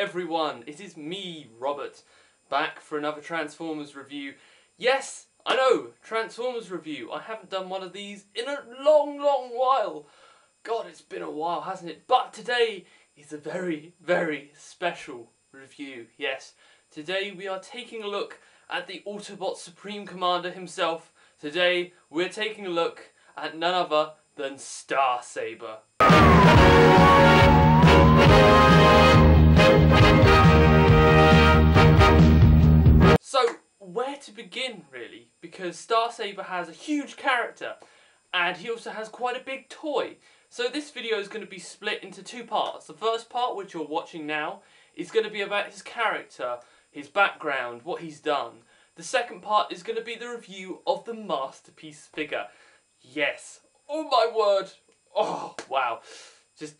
everyone, it is me, Robert, back for another Transformers review. Yes, I know, Transformers review. I haven't done one of these in a long while. God, it's been a while, hasn't it? But today is a very special review. Yes, today we are taking a look at the Autobot Supreme Commander himself. Today we're taking a look at none other than Saber. So, where to begin, really? Because Saber has a huge character, and he also has quite a big toy. So this video is going to be split into two parts. The first part, which you're watching now, is going to be about his character, his background, what he's done. The second part is going to be the review of the masterpiece figure. Yes. Oh my word. Oh, wow. Just,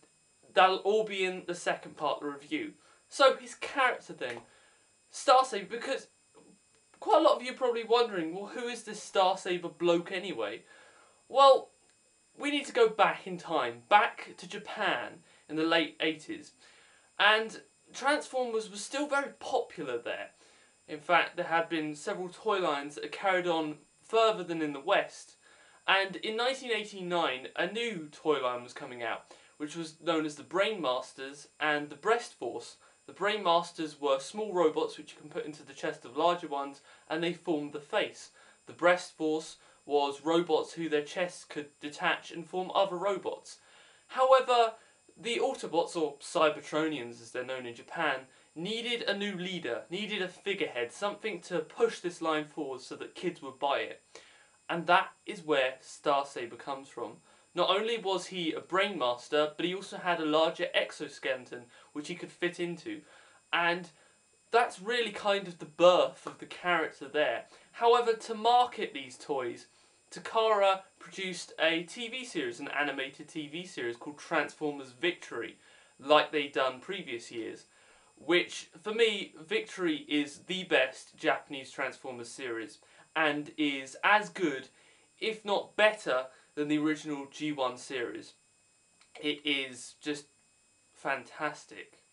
that'll all be in the second part of the review. So, his character then. Saber, because quite a lot of you are probably wondering, well, who is this Saber bloke anyway? Well, we need to go back in time, back to Japan in the late 80s. And Transformers was still very popular there. In fact, there had been several toy lines that had carried on further than in the West. And in 1989, a new toy line was coming out, which was known as the Brainmasters and the Breast Force. The Brainmasters were small robots which you can put into the chest of larger ones, and they formed the face. The Breast Force was robots who their chests could detach and form other robots. However, the Autobots, or Cybertronians as they're known in Japan, needed a new leader, needed a figurehead, something to push this line forward so that kids would buy it. And that is where Saber comes from. Not only was he a Brainmaster, but he also had a larger exoskeleton which he could fit into. And that's really kind of the birth of the character there. However, to market these toys, Takara produced a TV series, an animated TV series called Transformers Victory, like they'd done previous years. Which, for me, Victory is the best Japanese Transformers series, and is as good, if not better, than the original G1 series. It is just fantastic.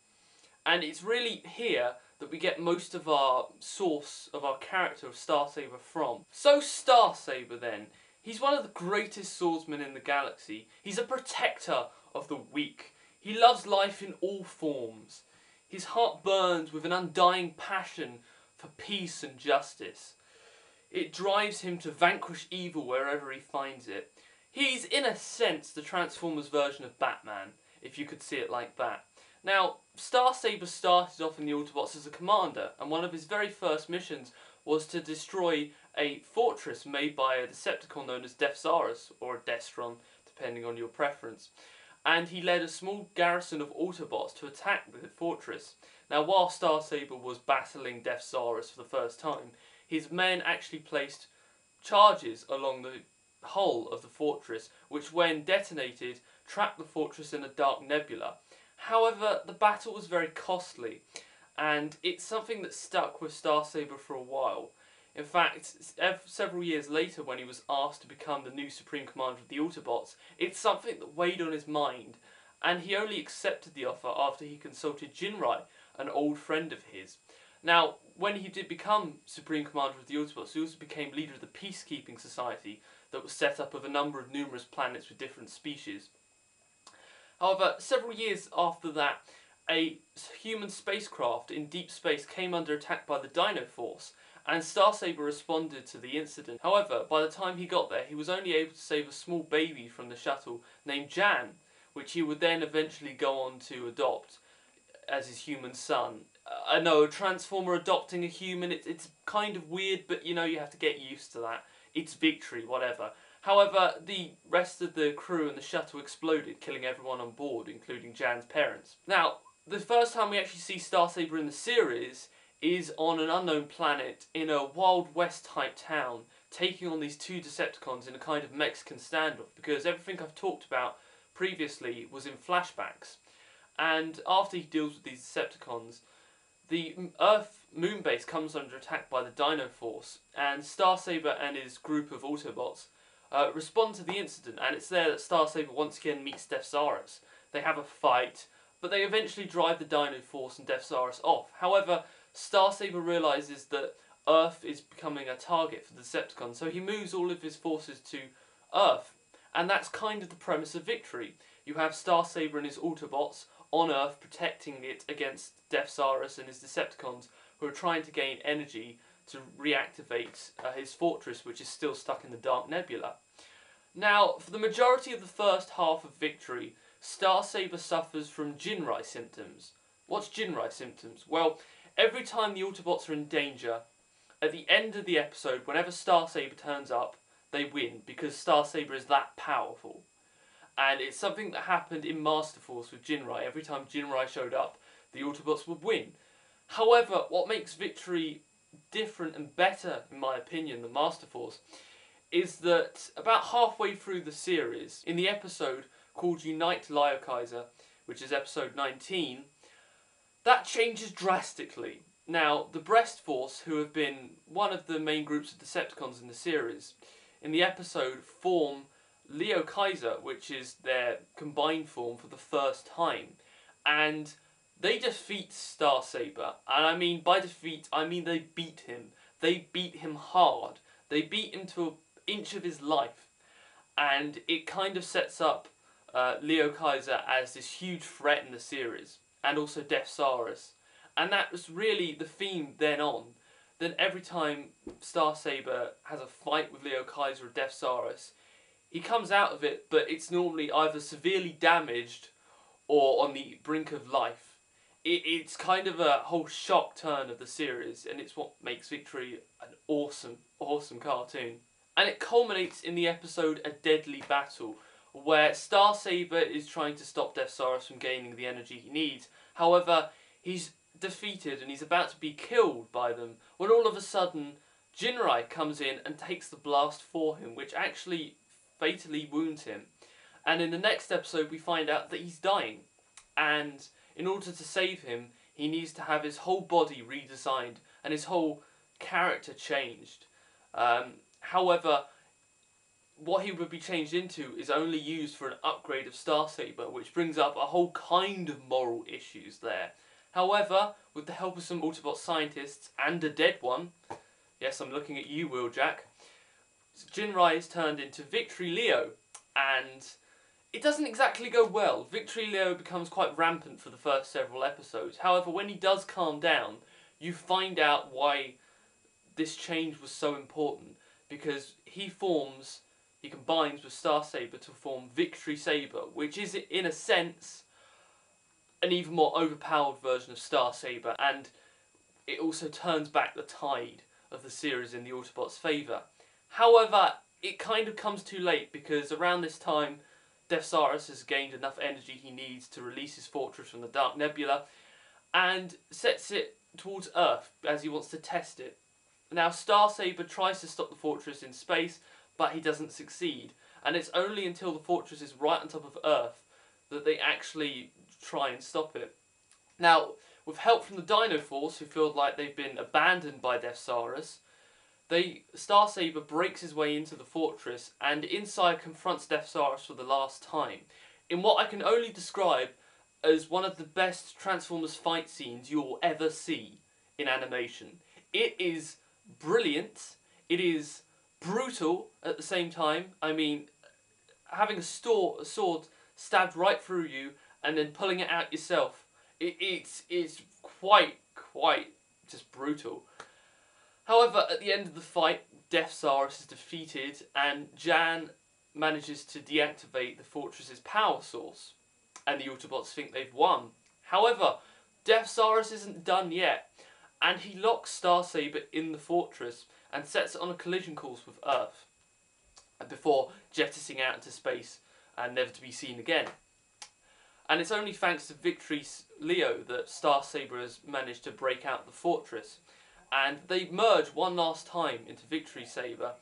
And it's really here that we get most of our source of our character of Saber from. So Saber then, he's one of the greatest swordsmen in the galaxy. He's a protector of the weak. He loves life in all forms. His heart burns with an undying passion for peace and justice. It drives him to vanquish evil wherever he finds it. He's, in a sense, the Transformers version of Batman, if you could see it like that. Now, Saber started off in the Autobots as a commander, and one of his very first missions was to destroy a fortress made by a Decepticon known as Deathsaurus, or a Destron, depending on your preference. And he led a small garrison of Autobots to attack the fortress. Now, while Saber was battling Deathsaurus for the first time, his men actually placed charges along the hull of the fortress, which when detonated, trapped the fortress in a dark nebula. However, the battle was very costly, and it's something that stuck with Saber for a while. In fact, several years later, when he was asked to become the new Supreme Commander of the Autobots, it's something that weighed on his mind, and he only accepted the offer after he consulted Jinrai, an old friend of his. Now, when he did become Supreme Commander of the Autobots, he also became leader of the Peacekeeping Society that was set up of a number of numerous planets with different species. However, several years after that, a human spacecraft in deep space came under attack by the Dino Force, and Saber responded to the incident. However, by the time he got there, he was only able to save a small baby from the shuttle named Jan, which he would then eventually go on to adopt as his human son. I know, a Transformer adopting a human, it's kind of weird, but you know, you have to get used to that. It's Victory, whatever. However, the rest of the crew and the shuttle exploded, killing everyone on board, including Jan's parents. Now, the first time we actually see Saber in the series is on an unknown planet in a Wild West type town, taking on these two Decepticons in a kind of Mexican standoff, because everything I've talked about previously was in flashbacks. And after he deals with these Decepticons, the Earth moon base comes under attack by the Dino Force, and Saber and his group of Autobots respond to the incident, and it's there that Saber once again meets Deathsaurus. They have a fight, but they eventually drive the Dino Force and Deathsaurus off. However, Star-Saber realises that Earth is becoming a target for the Decepticons, so he moves all of his forces to Earth. And that's kind of the premise of Victory. You have Star-Saber and his Autobots on Earth protecting it against Deathsaurus and his Decepticons, who are trying to gain energy to reactivate his fortress, which is still stuck in the Dark Nebula. Now, for the majority of the first half of Victory, Star-Saber suffers from Jinrai symptoms. What's Jinrai symptoms? Well, every time the Autobots are in danger, at the end of the episode, whenever Star-Saber turns up, they win, because Star-Saber is that powerful. And it's something that happened in Master Force with Jinrai. Every time Jinrai showed up, the Autobots would win. However, what makes Victory different and better, in my opinion, than Master Force, is that about halfway through the series, in the episode called Unite Leo Kaiser, which is episode 19, that changes drastically. Now, the Breast Force, who have been one of the main groups of Decepticons in the series, in the episode form Leo Kaiser, which is their combined form for the first time. And they defeat Star-Saber. And I mean, by defeat, I mean they beat him. They beat him hard. They beat him to an inch of his life. And it kind of sets up Leo Kaiser as this huge threat in the series. And also Deathsaurus. And that was really the theme then on. Then every time Star-Saber has a fight with Leo Kaiser or Deathsaurus, he comes out of it, but it's normally either severely damaged or on the brink of life. It's kind of a whole shock turn of the series, and it's what makes Victory an awesome, awesome cartoon. And it culminates in the episode A Deadly Battle, where Star-Saber is trying to stop Deathsaurus from gaining the energy he needs. However, he's defeated and he's about to be killed by them, when all of a sudden Jinrai comes in and takes the blast for him, which actually fatally wounds him. And in the next episode we find out that he's dying, and in order to save him he needs to have his whole body redesigned and his whole character changed. However, what he would be changed into is only used for an upgrade of Star-Saber, which brings up a whole kind of moral issues there. However, with the help of some Autobot scientists and a dead one, yes, I'm looking at you, Wheeljack, Jinrai is turned into Victory Leo, and it doesn't exactly go well. Victory Leo becomes quite rampant for the first several episodes. However, when he does calm down, you find out why this change was so important, because he combines with Star-Saber to form Victory Saber, which is, in a sense, an even more overpowered version of Star-Saber, and it also turns back the tide of the series in the Autobots' favour. However, it kind of comes too late, because around this time Deathsaurus has gained enough energy he needs to release his fortress from the Dark Nebula and sets it towards Earth as he wants to test it. Now, Star-Saber tries to stop the fortress in space, but he doesn't succeed, and it's only until the fortress is right on top of Earth that they actually try and stop it. Now, with help from the Dino Force, who feel like they've been abandoned by Deathsaurus, Star-Saber breaks his way into the fortress and inside confronts Deathsaurus for the last time, in what I can only describe as one of the best Transformers fight scenes you'll ever see in animation. It is brilliant, it is brutal at the same time. I mean, having a sword stabbed right through you and then pulling it out yourself, it's quite just brutal. However, at the end of the fight, Deathsaurus is defeated and Jan manages to deactivate the fortress's power source, and the Autobots think they've won. However, Deathsaurus isn't done yet, and he locks Star-Saber in the fortress and sets it on a collision course with Earth before jettisoning out into space and never to be seen again. And it's only thanks to Victory Leo that Star-Saber has managed to break out the fortress. And they merge one last time into Victory Saber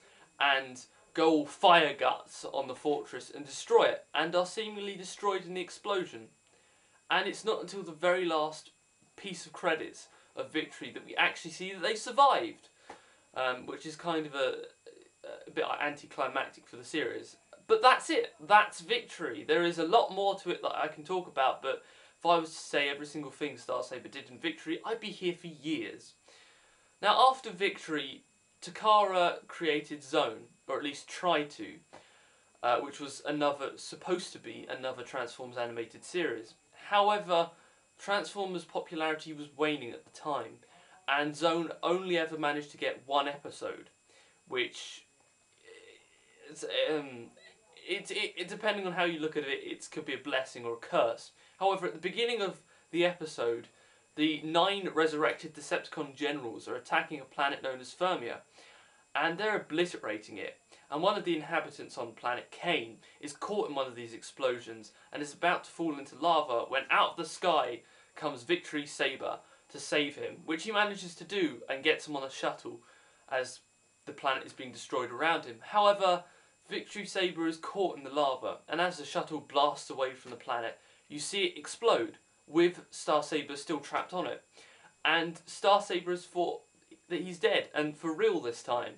and go all fire guts on the fortress and destroy it, and are seemingly destroyed in the explosion. And it's not until the very last piece of credits of Victory that we actually see that they survived, which is kind of a bit anticlimactic for the series. But that's it. That's Victory. There is a lot more to it that I can talk about, but if I was to say every single thing Star Saber did in Victory, I'd be here for years. Now, after Victory, Takara created Zone, or at least tried to, which was supposed to be another Transformers animated series. However, Transformers' popularity was waning at the time, and Zone only ever managed to get one episode, which, depending on how you look at it, it could be a blessing or a curse. However, at the beginning of the episode, the 9 resurrected Decepticon generals are attacking a planet known as Fermia, and they're obliterating it. And one of the inhabitants on the planet, Kane, is caught in one of these explosions and is about to fall into lava when out of the sky comes Victory Saber to save him, which he manages to do and gets him on a shuttle as the planet is being destroyed around him. However, Victory Saber is caught in the lava, and as the shuttle blasts away from the planet, you see it explode, with Star Saber still trapped on it. And Star Saber has thought that he's dead, and for real this time.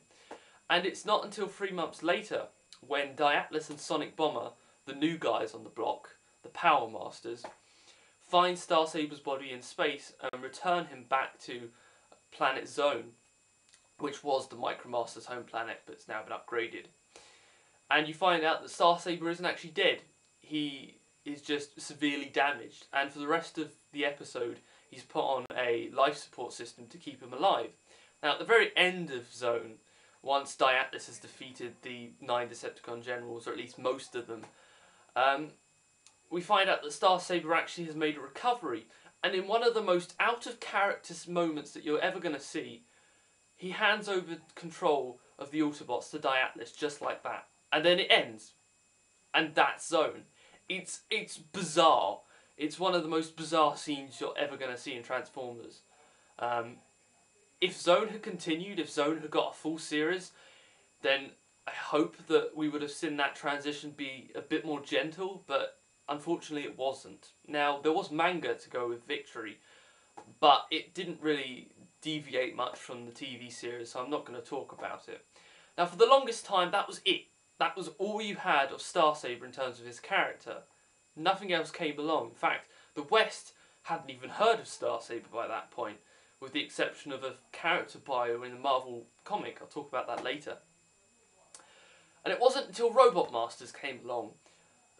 And it's not until 3 months later, when Diatlas and Sonic Bomber, the new guys on the block, the Power Masters, find Star Saber's body in space and return him back to Planet Zone, which was the Micromaster's home planet, but it's now been upgraded. And you find out that Star Saber isn't actually dead. He is just severely damaged, and for the rest of the episode, he's put on a life support system to keep him alive. Now, at the very end of Zone, once Diatlas has defeated the 9 Decepticon generals, or at least most of them, we find out that Star Saber actually has made a recovery, and in one of the most out-of-character moments that you're ever going to see, he hands over control of the Autobots to Diatlas just like that. And then it ends. And that's Zone. It's bizarre. It's one of the most bizarre scenes you're ever going to see in Transformers. If Zone had continued, if Zone had got a full series, then I hope that we would have seen that transition be a bit more gentle, but unfortunately it wasn't. Now, there was manga to go with Victory, but it didn't really deviate much from the TV series, so I'm not going to talk about it. Now, for the longest time, that was it. That was all you had of Star Saber in terms of his character. Nothing else came along. In fact, the West hadn't even heard of Star Saber by that point, with the exception of a character bio in the Marvel comic. I'll talk about that later. And it wasn't until Robot Masters came along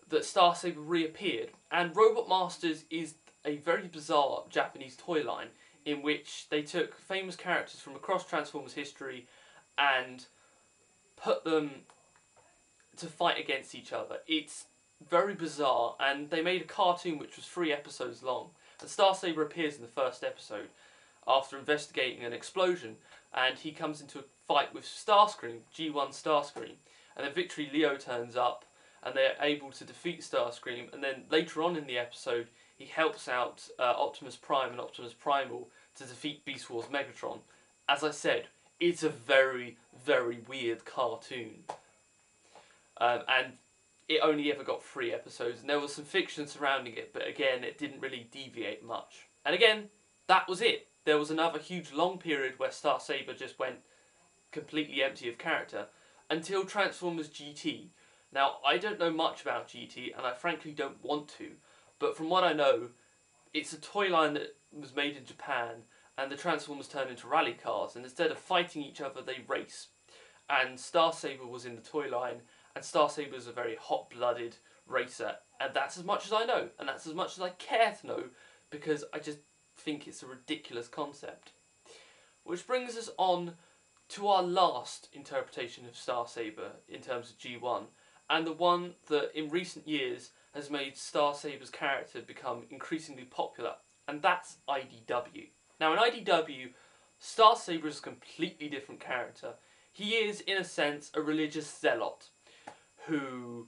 that Star Saber reappeared. And Robot Masters is a very bizarre Japanese toy line in which they took famous characters from across Transformers history and put them to fight against each other. It's very bizarre, and they made a cartoon which was 3 episodes long. And Star Saber appears in the first episode after investigating an explosion, and he comes into a fight with Starscream, G1 Starscream, and then Victory Leo turns up, and they're able to defeat Starscream, and then later on in the episode, he helps out Optimus Prime and Optimus Primal to defeat Beast Wars Megatron. As I said, it's a very, very weird cartoon. And it only ever got 3 episodes, and there was some fiction surrounding it, but again, it didn't really deviate much. And again, that was it. There was another huge long period where Star Saber just went completely empty of character, until Transformers GT. Now, I don't know much about GT, and I frankly don't want to, but from what I know, it's a toy line that was made in Japan, and the Transformers turned into rally cars, and instead of fighting each other, they race. And Star Saber was in the toy line, and Star Saber is a very hot-blooded racer, and that's as much as I know, and that's as much as I care to know, because I just think it's a ridiculous concept. Which brings us on to our last interpretation of Star Saber in terms of G1, and the one that in recent years has made Star Saber's character become increasingly popular, and that's IDW. Now in IDW, Star Saber is a completely different character. He is, in a sense, a religious zealot, who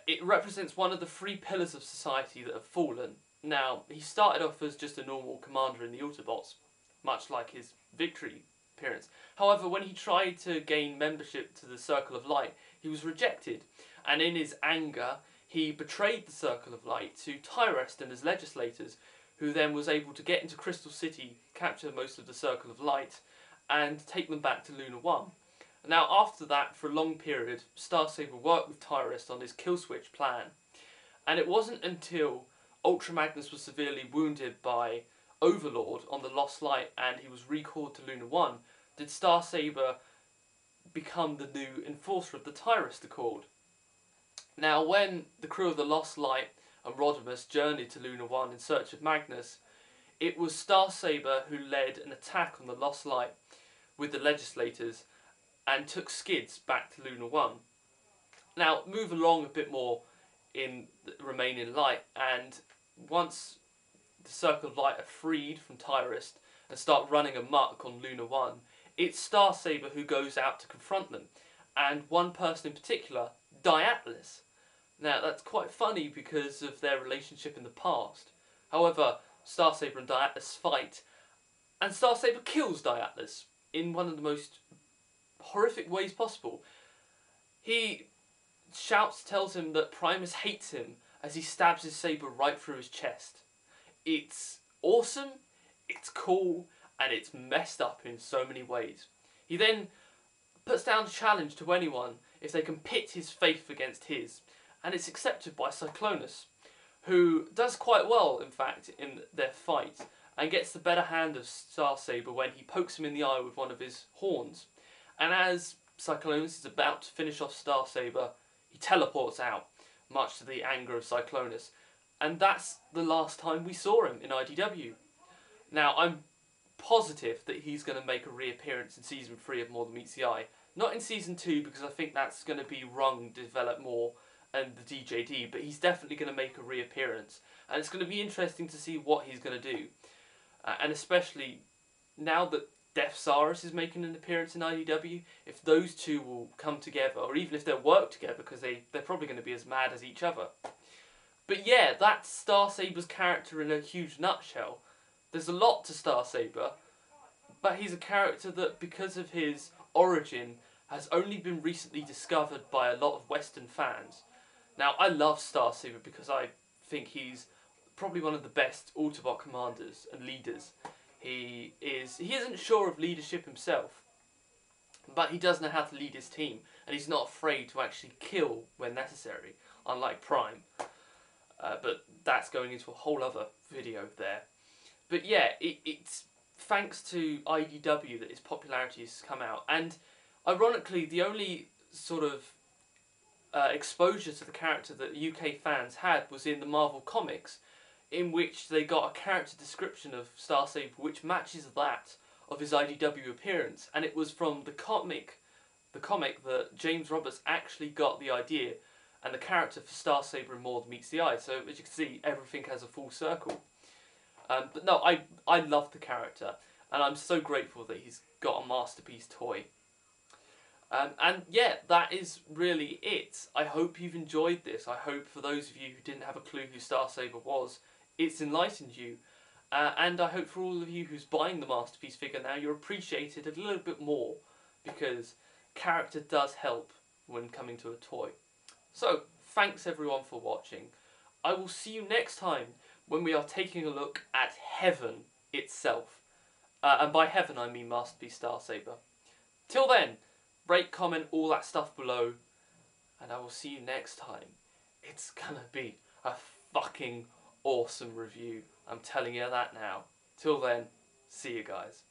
it represents one of the 3 pillars of society that have fallen. Now, he started off as just a normal commander in the Autobots, much like his Victory appearance. However, when he tried to gain membership to the Circle of Light, he was rejected, and in his anger, he betrayed the Circle of Light to Tyrest and his legislators, who then was able to get into Crystal City, capture most of the Circle of Light, and take them back to Luna 1. Now after that, for a long period, Star Saber worked with Tyrest on his kill switch plan, and it wasn't until Ultra Magnus was severely wounded by Overlord on the Lost Light and he was recalled to Luna 1 did Star Saber become the new enforcer of the Tyrest Accord. Now when the crew of the Lost Light and Rodimus journeyed to Luna 1 in search of Magnus, it was Star Saber who led an attack on the Lost Light with the Legislators and took Skids back to Luna 1. Now move along a bit more in Remain in Light, and once the Circle of Light are freed from Tyrest and start running amok on Luna 1, it's Star Saber who goes out to confront them, and one person in particular, Diatlas. Now that's quite funny because of their relationship in the past. However, Star Saber and Diatlas fight, and Star Saber kills Diatlas in one of the most horrific ways possible. He tells him that Primus hates him as he stabs his saber right through his chest. It's awesome, it's cool, and it's messed up in so many ways. He then puts down a challenge to anyone if they can pit his faith against his, and it's accepted by Cyclonus, who does quite well, in fact, in their fight, and gets the better hand of Star Saber when he pokes him in the eye with one of his horns. And as Cyclonus is about to finish off Star Saber, he teleports out, much to the anger of Cyclonus. And that's the last time we saw him in IDW. Now, I'm positive that he's going to make a reappearance in Season 3 of More Than Meets the Eye. Not in Season 2, because I think that's going to be wrong to develop more and the DJD, but he's definitely going to make a reappearance. And it's going to be interesting to see what he's going to do. And especially now that Death Saurus is making an appearance in IDW, if those two will come together, or even if they'll work together, because they're probably going to be as mad as each other. But yeah, that's Star Saber's character in a huge nutshell. There's a lot to Star Saber, but he's a character that, because of his origin, has only been recently discovered by a lot of Western fans. Now, I love Star Saber because I think he's probably one of the best Autobot commanders and leaders. He isn't sure of leadership himself, but he does know how to lead his team, and he's not afraid to actually kill when necessary, unlike Prime. But that's going into a whole other video there. But yeah, it's thanks to IDW that his popularity has come out, and ironically, the only sort of exposure to the character that UK fans had was in the Marvel comics, in which they got a character description of Star Saber which matches that of his IDW appearance, and it was from the comic that James Roberts actually got the idea and the character for Star Saber in More Than Meets the Eye. So as you can see, everything has a full circle. But no, I love the character, and I'm so grateful that he's got a masterpiece toy. And yeah, that is really it. I hope you've enjoyed this. I hope for those of you who didn't have a clue who Star Saber was, it's enlightened you. And I hope for all of you who's buying the Masterpiece figure now, you're appreciated a little bit more, because character does help when coming to a toy. So, thanks everyone for watching. I will see you next time when we are taking a look at Heaven itself. And by Heaven I mean Masterpiece Star Saber. Till then, rate, comment, all that stuff below, and I will see you next time. It's gonna be a fucking awesome review. I'm telling you that now. Till then, see you guys.